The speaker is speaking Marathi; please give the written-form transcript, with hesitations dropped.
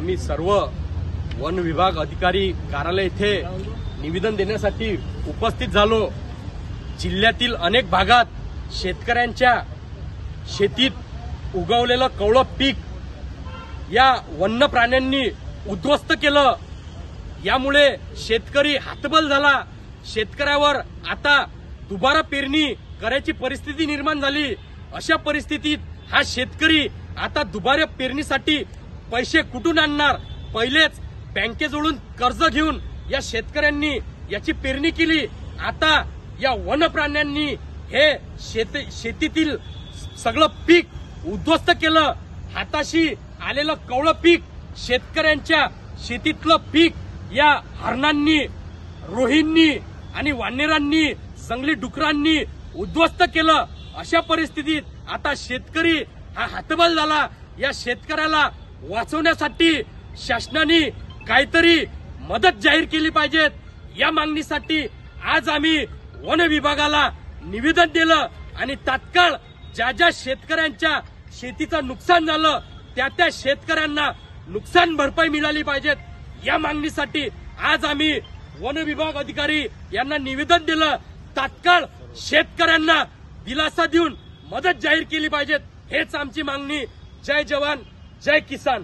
आम्ही सर्व वन विभाग अधिकारी कार्यालय येथे निवेदन देण्यासाठी उपस्थित झालो। जिल्ह्यातील अनेक भागात शेतकऱ्यांच्या शेतीत उगवलेलं कवळं पीक या वन्य प्राण्यांनी उद्ध्वस्त केलं। यामुळे शेतकरी हतबल झाला। शेतकऱ्यावर आता दुबारा पेरणी करायची परिस्थिती निर्माण झाली। अशा परिस्थितीत हा शेतकरी आता दुबारा पेरणीसाठी पैसे कुठून आणणार? पहिलेच बँकेजवळून कर्ज घेऊन या शेतकऱ्यांनी याची पेरणी केली। आता या वन प्राण्यांनी हे शेतीतील सगळं पीक उद्ध्वस्त केलं। हाताशी आलेलं कवळं पीक, शेतकऱ्यांच्या शेतीतलं पीक या हरणांनी, रोहींनी आणि वानरांनी, जंगली डुकरांनी उद्ध्वस्त केलं। अशा परिस्थितीत आता शेतकरी हा हतबल झाला। या शेतकऱ्याला वाचवण्यासाठी शासनाने काहीतरी मदत जाहीर केली पाहिजे। या मागणीसाठी आज आम्ही वन विभागाला निवेदन दिलं आणि तात्काळ ज्या शेतकऱ्यांच्या शेतीचं नुकसान झालं त्या शेतकऱ्यांना नुकसान भरपाई मिळाली पाहिजे। या मागणीसाठी आज आम्ही वन विभाग अधिकारी यांना निवेदन दिलं। तात्काळ शेतकऱ्यांना दिलासा देऊन मदत जाहीर केली पाहिजे। हेच आमची मागणी। जय जवान, जय किसान।